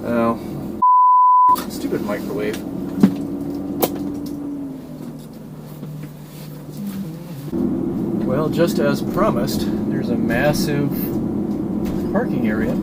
Oh, stupid microwave. Well, just as promised, there's a massive parking area.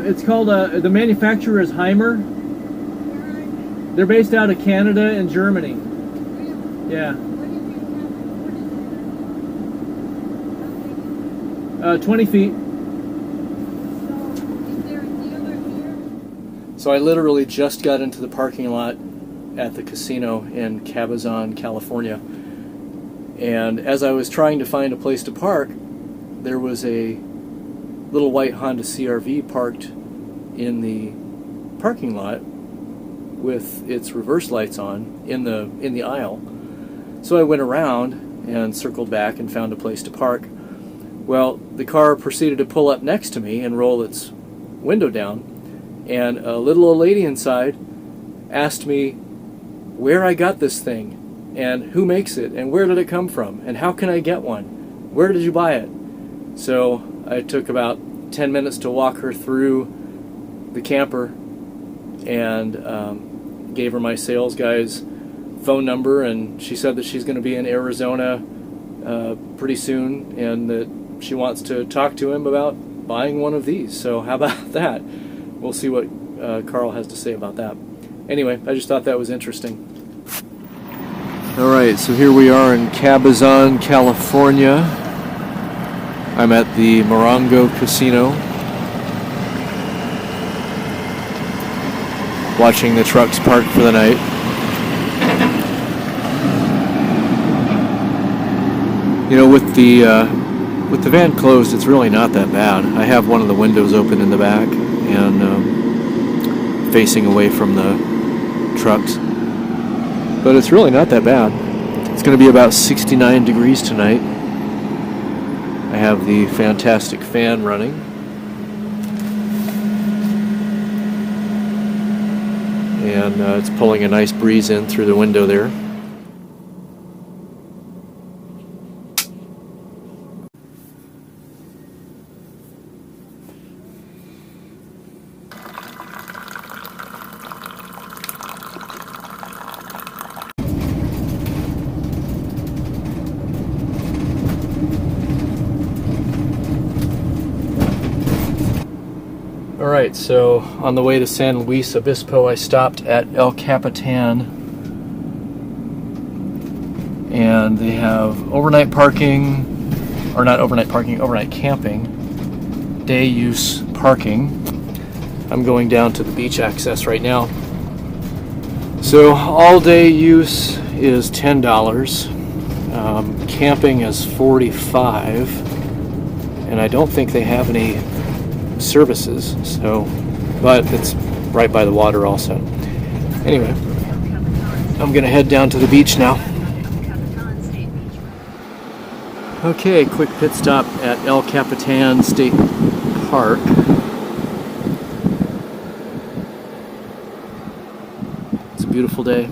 It's called, the manufacturer is Hymer. They're based out of Canada and Germany. Yeah. 20 feet. So I literally just got into the parking lot at the casino in Cabazon, California. And as I was trying to find a place to park, there was a little white Honda CR-V parked in the parking lot with its reverse lights on in the aisle. So I went around and circled back and found a place to park. Well, the car proceeded to pull up next to me and roll its window down, and a little old lady inside asked me where I got this thing and who makes it and where did it come from and how can I get one? Where did you buy it? So I took about 10 minutes to walk her through the camper and gave her my sales guy's phone number, and she said that she's going to be in Arizona pretty soon and that she wants to talk to him about buying one of these. So how about that? We'll see what Carl has to say about that. Anyway, I just thought that was interesting. Alright, so here we are in Cabazon, California. I'm at the Morongo Casino, watching the trucks park for the night. You know, with the van closed, it's really not that bad. I have one of the windows open in the back and facing away from the trucks, but it's really not that bad. It's going to be about 69 degrees tonight. I have the fantastic fan running. And it's pulling a nice breeze in through the window there. Alright, so on the way to San Luis Obispo, I stopped at El Capitan, and they have overnight parking, or not overnight parking, overnight camping, day use parking. I'm going down to the beach access right now. So all day use is $10, camping is $45, and I don't think they have any services, so, but it's right by the water also. Anyway, I'm gonna head down to the beach now. Okay, quick pit stop at El Capitan State Park. beautiful day.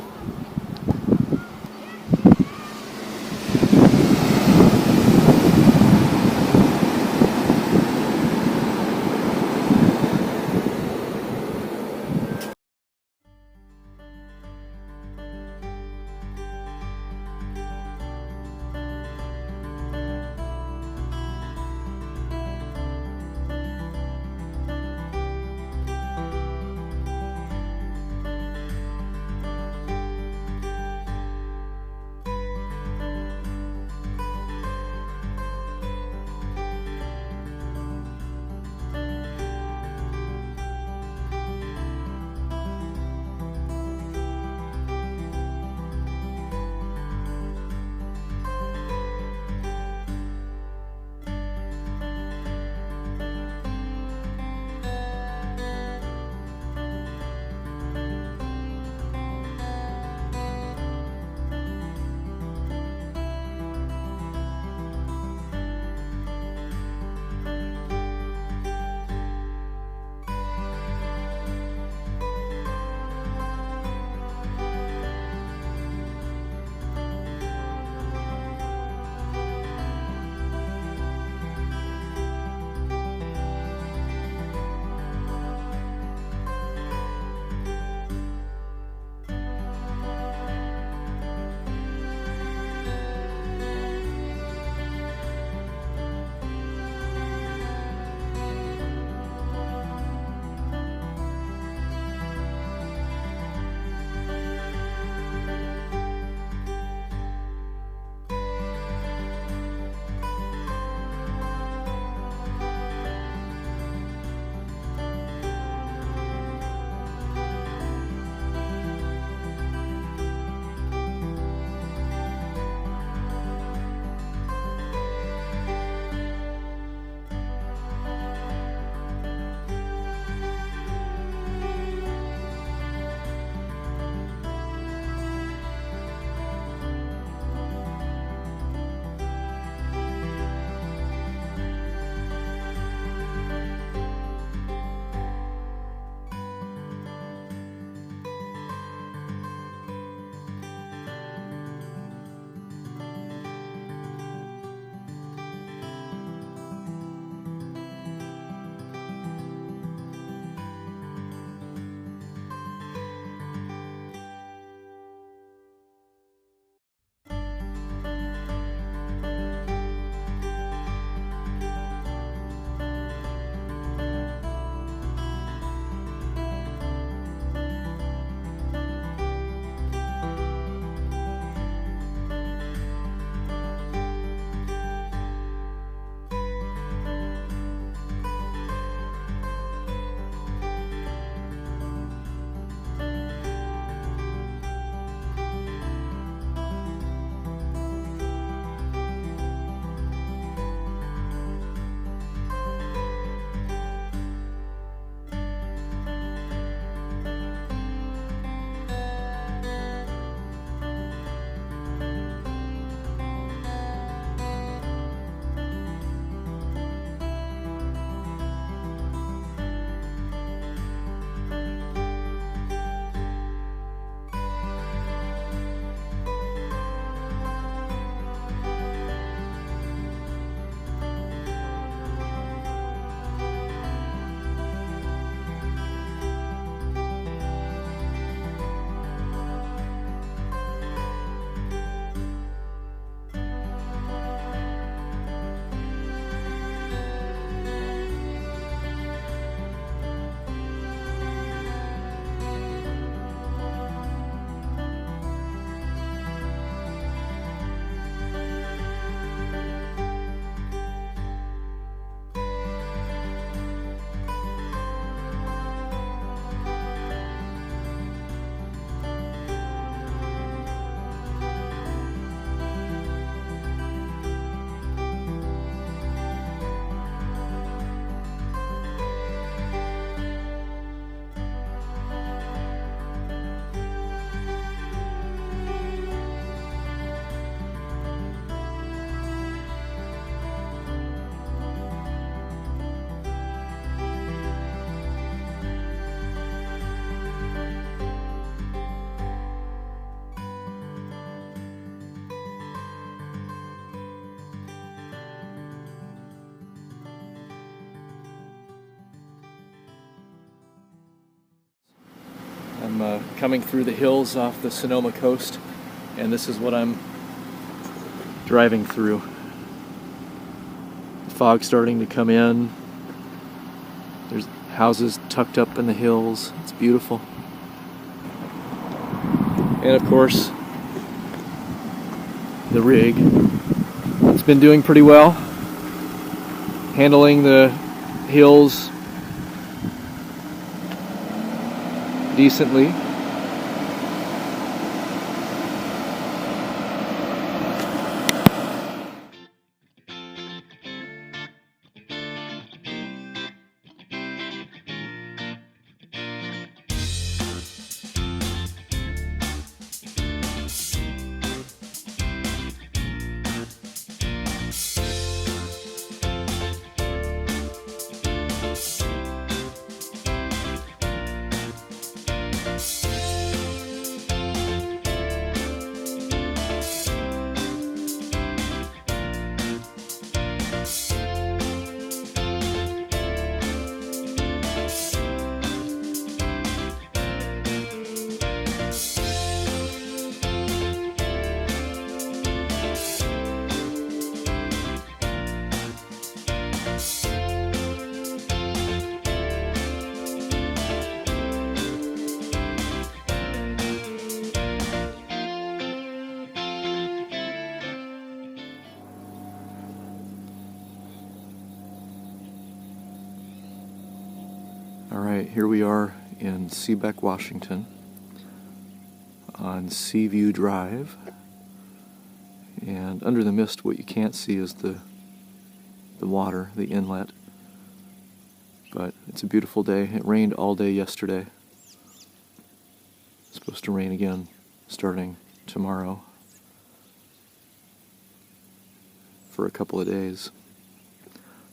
I'm coming through the hills off the Sonoma coast, and this is what I'm driving through. The fog's starting to come in. There's houses tucked up in the hills. It's beautiful. And of course, the rig. It's been doing pretty well, handling the hills decently. Alright, here we are in Seabeck, Washington on Seaview Drive, and under the mist what you can't see is the water, the inlet, but it's a beautiful day. It rained all day yesterday. It's supposed to rain again starting tomorrow for a couple of days,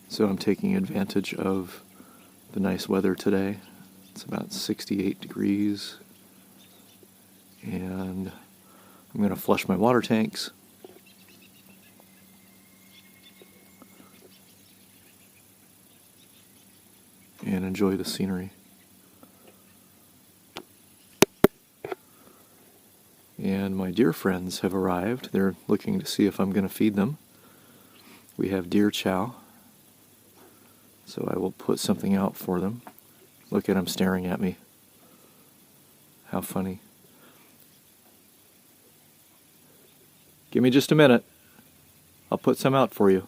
so I'm taking advantage of the nice weather today. It's about 68 degrees, and I'm going to flush my water tanks and enjoy the scenery. And my deer friends have arrived. They're looking to see if I'm going to feed them. We have deer chow, so I will put something out for them. Look at him staring at me. How funny. Give me just a minute. I'll put some out for you.